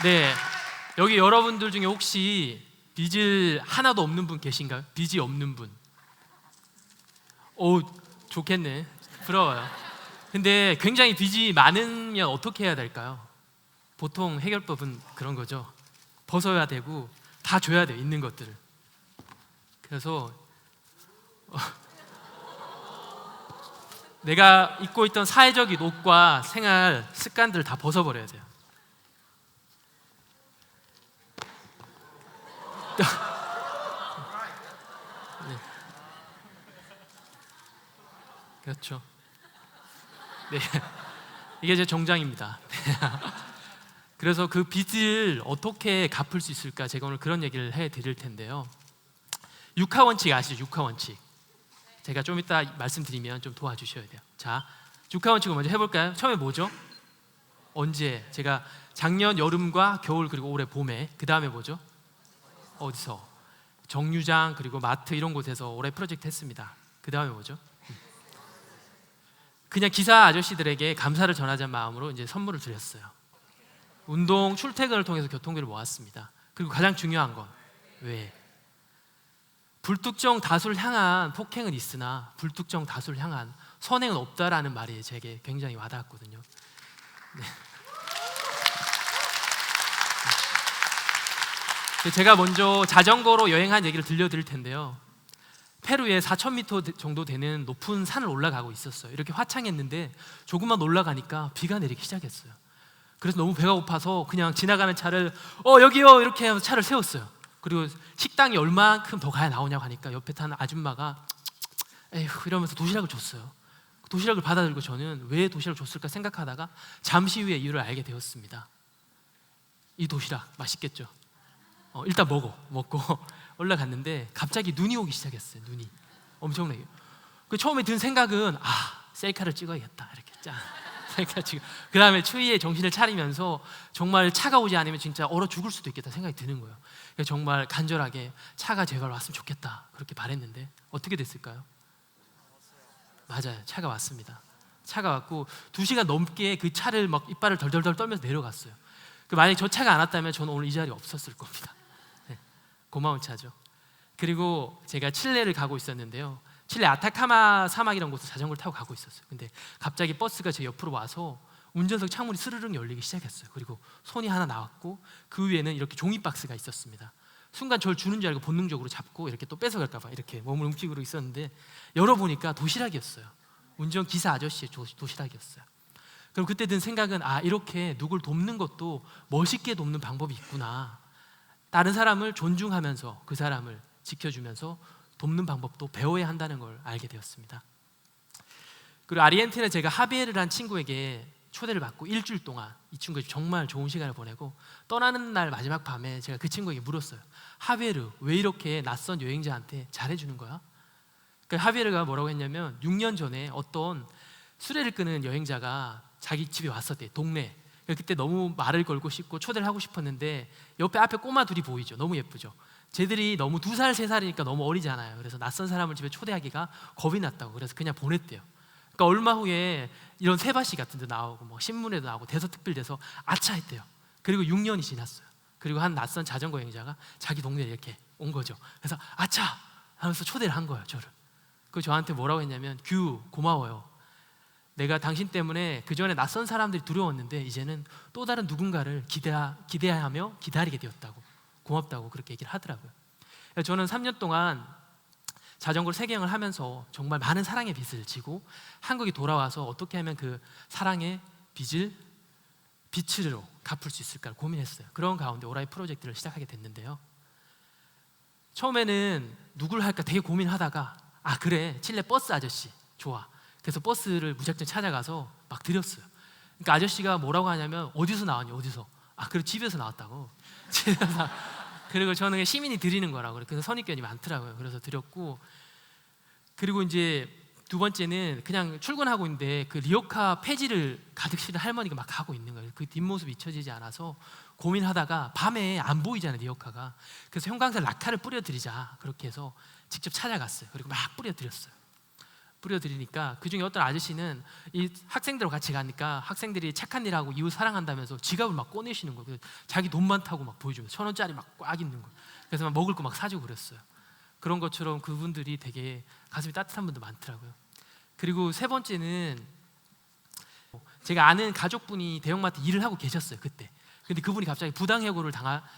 네, 여기 여러분들 중에 혹시 빚을 하나도 없는 분 계신가요? 빚이 없는 분. 오, 좋겠네. 부러워요. 근데 굉장히 빚이 많으면 어떻게 해야 될까요? 보통 해결법은 그런 거죠. 벗어야 되고 다 줘야 돼요, 있는 것들을. 그래서 내가 입고 있던 사회적인 옷과 생활 습관들을 다 벗어버려야 돼요. 네. 그렇죠. 네. 이게 제 정장입니다. 그래서 그 빚을 어떻게 갚을 수 있을까? 제가 오늘 그런 얘기를 해드릴 텐데요. 육하 원칙 아시죠? 육하 원칙. 제가 좀 이따 말씀드리면 좀 도와주셔야 돼요. 자, 육하원칙을 먼저 해볼까요? 처음에 뭐죠? 언제? 제가 작년 여름과 겨울 그리고 올해 봄에, 그 다음에 뭐죠? 어디서? 정류장 그리고 마트 이런 곳에서 올해 프로젝트 했습니다. 그 다음에 뭐죠? 그냥 기사 아저씨들에게 감사를 전하자는 마음으로 이제 선물을 드렸어요. 운동 출퇴근을 통해서 교통비를 모았습니다. 그리고 가장 중요한 건 왜? 불특정 다수를 향한 폭행은 있으나 불특정 다수를 향한 선행은 없다라는 말이 제게 굉장히 와닿았거든요. 네. 제가 먼저 자전거로 여행한 얘기를 들려드릴 텐데요. 페루에 4,000m 정도 되는 높은 산을 올라가고 있었어요. 이렇게 화창했는데 조금만 올라가니까 비가 내리기 시작했어요. 그래서 너무 배가 고파서 그냥 지나가는 차를 여기요 이렇게 하면서 차를 세웠어요. 그리고 식당이 얼마만큼 더 가야 나오냐고 하니까 옆에 타는 아줌마가 에휴 이러면서 도시락을 줬어요. 도시락을 받아들고 저는 왜 도시락을 줬을까 생각하다가 잠시 후에 이유를 알게 되었습니다. 이 도시락 맛있겠죠? 일단 먹고 올라갔는데 갑자기 눈이 오기 시작했어요. 눈이 엄청나게. 그 처음에 든 생각은 셀카를 찍어야겠다 이렇게 짠 셀카 찍어. 그 다음에 추위에 정신을 차리면서 정말 차가 오지 않으면 진짜 얼어 죽을 수도 있겠다 생각이 드는 거예요. 그래서 정말 간절하게 차가 제발 왔으면 좋겠다 그렇게 바랬는데 어떻게 됐을까요? 맞아요, 차가 왔습니다. 차가 왔고 2시간 넘게 그 차를 막 이빨을 덜덜덜 떨면서 내려갔어요. 만약에 저 차가 안 왔다면 저는 오늘 이 자리에 없었을 겁니다. 네, 고마운 차죠. 그리고 제가 칠레를 가고 있었는데요. 칠레 아타카마 사막이라는 곳을 자전거를 타고 가고 있었어요. 근데 갑자기 버스가 제 옆으로 와서 운전석 창문이 스르륵 열리기 시작했어요. 그리고 손이 하나 나왔고 그 위에는 이렇게 종이 박스가 있었습니다. 순간 저를 주는 줄 알고 본능적으로 잡고 이렇게 또 뺏어갈까 봐 이렇게 몸을 움직이고 있었는데 열어보니까 도시락이었어요. 운전기사 아저씨의 도시락이었어요. 그럼 그때 든 생각은 이렇게 누굴 돕는 것도 멋있게 돕는 방법이 있구나. 다른 사람을 존중하면서 그 사람을 지켜주면서 돕는 방법도 배워야 한다는 걸 알게 되었습니다. 그리고 아르헨티나에 제가 하비에르라는 친구에게 초대를 받고 일주일 동안 이 친구가 정말 좋은 시간을 보내고 떠나는 날 마지막 밤에 제가 그 친구에게 물었어요. 하비에르 왜 이렇게 낯선 여행자한테 잘해주는 거야? 그러니까 하비에르가 뭐라고 했냐면 6년 전에 어떤 수레를 끄는 여행자가 자기 집에 왔었대. 동네. 그때 너무 말을 걸고 싶고 초대를 하고 싶었는데 옆에 앞에 꼬마 둘이 보이죠. 너무 예쁘죠. 쟤들이 너무 2살, 3살이니까 너무 어리잖아요. 그래서 낯선 사람을 집에 초대하기가 겁이 났다고. 그래서 그냥 보냈대요. 그러니까 얼마 후에 이런 세바시 같은 데 나오고 뭐 신문에도 나오고 대서특필돼서 아차 했대요. 그리고 6년이 지났어요. 그리고 한 낯선 자전거 여행자가 자기 동네에 이렇게 온 거죠. 그래서 아차 하면서 초대를 한 거예요, 저를. 그 저한테 뭐라고 했냐면 규 고마워요. 내가 당신 때문에 그전에 낯선 사람들이 두려웠는데 이제는 또 다른 누군가를 기대하며 기다리게 되었다고. 고맙다고 그렇게 얘기를 하더라고요. 저는 3년 동안 자전거를 세계여행을 하면서 정말 많은 사랑의 빚을 지고 한국에 돌아와서 어떻게 하면 그 사랑의 빚을 빛으로 갚을 수 있을까를 고민했어요. 그런 가운데 오라이 프로젝트를 시작하게 됐는데요. 처음에는 누굴 할까 되게 고민하다가 그래 칠레 버스 아저씨 좋아. 그래서 버스를 무작정 찾아가서 막 드렸어요. 그러니까 아저씨가 뭐라고 하냐면 어디서 나왔니 어디서? 그래 집에서 나왔다고. 집에서. 그리고 저는 시민이 드리는 거라고. 그래서 선입견이 많더라고요. 그래서 드렸고 그리고 이제 두 번째는 그냥 출근하고 있는데 그 리어카 폐지를 가득 실은 할머니가 막 가고 있는 거예요. 그 뒷모습이 잊혀지지 않아서 고민하다가 밤에 안 보이잖아요 리어카가. 그래서 형광색 락카를 뿌려드리자 그렇게 해서 직접 찾아갔어요. 그리고 막 뿌려드렸어요. 뿌려드리니까 그중에 어떤 아저씨는 이 학생들하고 같이 가니까 학생들이 착한 일하고 이웃 사랑한다면서 지갑을 막 꺼내시는 거예요. 자기 돈 많다고 막 보여주면서 1,000원짜리 막 꽉 있는 거예요. 그래서 막 먹을 거 막 사주고 그랬어요. 그런 것처럼 그분들이 되게 가슴이 따뜻한 분들 많더라고요. 그리고 세 번째는 제가 아는 가족분이 대형마트 일을 하고 계셨어요 그때. 근데 그분이 갑자기 부당해고를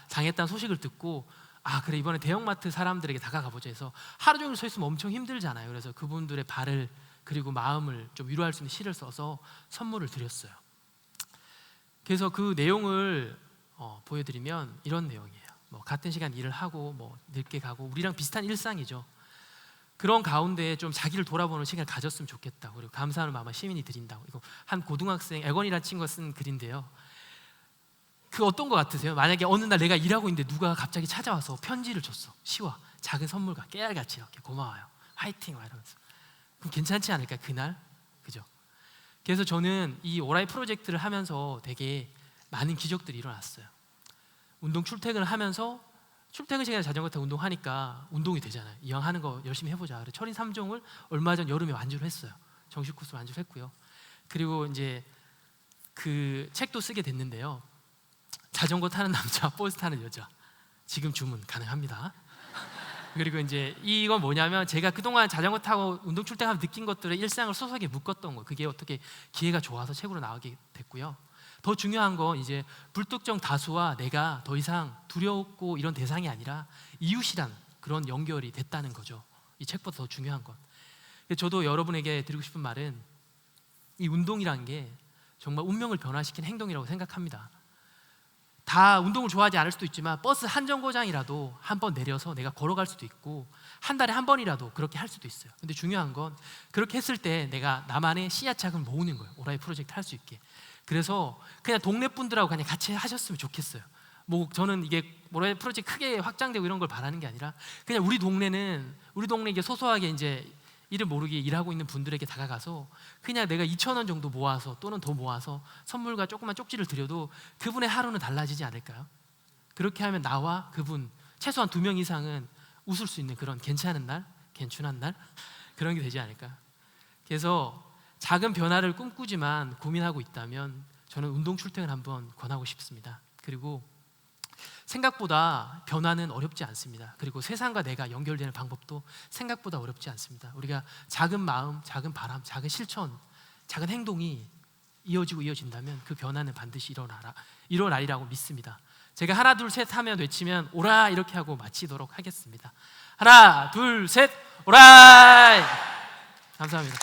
당했다는 소식을 듣고 아 그래 이번에 대형마트 사람들에게 다가가 보자 해서 하루 종일 서 있으면 엄청 힘들잖아요. 그래서 그분들의 발을 그리고 마음을 좀 위로할 수 있는 시를 써서 선물을 드렸어요. 그래서 그 내용을 보여드리면 이런 내용이에요. 뭐 같은 시간 일을 하고 뭐 늦게 가고 우리랑 비슷한 일상이죠. 그런 가운데 좀 자기를 돌아보는 시간을 가졌으면 좋겠다고 그리고 감사하는 마음을 시민이 드린다고. 이거 한 고등학생 에건이라는 친구가 쓴 글인데요. 그 어떤 거 같으세요? 만약에 어느 날 내가 일하고 있는데 누가 갑자기 찾아와서 편지를 줬어. 시와 작은 선물과 깨알같이 이렇게 고마워요 화이팅 막 이러면서. 그럼 괜찮지 않을까 그날? 그죠? 그래서 저는 이 오라이 프로젝트를 하면서 되게 많은 기적들이 일어났어요. 운동 출퇴근을 하면서 출퇴근 시간에 자전거 타고 운동하니까 운동이 되잖아요. 이왕 하는 거 열심히 해보자. 그래서 철인 3종을 얼마 전 여름에 완주를 했어요. 정식 코스로 완주를 했고요. 그리고 이제 그 책도 쓰게 됐는데요. 자전거 타는 남자, 버스 타는 여자. 지금 주문 가능합니다. 그리고 이제 이건 뭐냐면 제가 그동안 자전거 타고 운동 출퇴근하면서 느낀 것들을 일상을 소소하게 묶었던 거. 그게 어떻게 기회가 좋아서 책으로 나오게 됐고요. 더 중요한 건 이제 불특정 다수와 내가 더 이상 두렵고 이런 대상이 아니라 이웃이란 그런 연결이 됐다는 거죠. 이 책보다 더 중요한 건. 저도 여러분에게 드리고 싶은 말은 이 운동이란 게 정말 운명을 변화시킨 행동이라고 생각합니다. 다 운동을 좋아하지 않을 수도 있지만 버스 한 정거장이라도 한 번 내려서 내가 걸어갈 수도 있고 한 달에 한 번이라도 그렇게 할 수도 있어요. 근데 중요한 건 그렇게 했을 때 내가 나만의 씨앗작을 모으는 거예요. 오라이 프로젝트 할 수 있게. 그래서 그냥 동네 분들하고 그냥 같이 하셨으면 좋겠어요. 뭐 저는 이게 오라이 프로젝트 크게 확장되고 이런 걸 바라는 게 아니라 그냥 우리 동네 이게 소소하게 이제 이를 모르게 일하고 있는 분들에게 다가가서 그냥 내가 2,000원 정도 모아서 또는 더 모아서 선물과 조그만 쪽지를 드려도 그분의 하루는 달라지지 않을까요? 그렇게 하면 나와 그분 최소한 2명 이상은 웃을 수 있는 그런 괜찮은 날, 괜춘한 날 그런 게 되지 않을까. 그래서 작은 변화를 꿈꾸지만 고민하고 있다면 저는 운동 출퇴근 한번 권하고 싶습니다. 그리고 생각보다 변화는 어렵지 않습니다. 그리고 세상과 내가 연결되는 방법도 생각보다 어렵지 않습니다. 우리가 작은 마음, 작은 바람, 작은 실천, 작은 행동이 이어진다면 그 변화는 반드시 일어나리라고 믿습니다. 제가 하나 둘 셋 하면 외치면 오라 이렇게 하고 마치도록 하겠습니다. 하나 둘 셋 오라이. 감사합니다.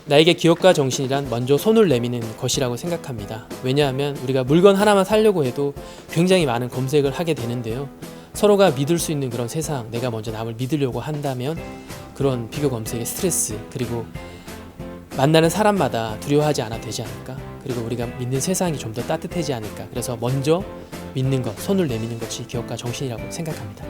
나에게 기업가 정신이란 먼저 손을 내미는 것이라고 생각합니다. 왜냐하면 우리가 물건 하나만 사려고 해도 굉장히 많은 검색을 하게 되는데요. 서로가 믿을 수 있는 그런 세상, 내가 먼저 남을 믿으려고 한다면 그런 비교 검색의 스트레스, 그리고 만나는 사람마다 두려워하지 않아도 되지 않을까? 그리고 우리가 믿는 세상이 좀 더 따뜻해지지 않을까? 그래서 먼저 믿는 것, 손을 내미는 것이 기업가 정신이라고 생각합니다.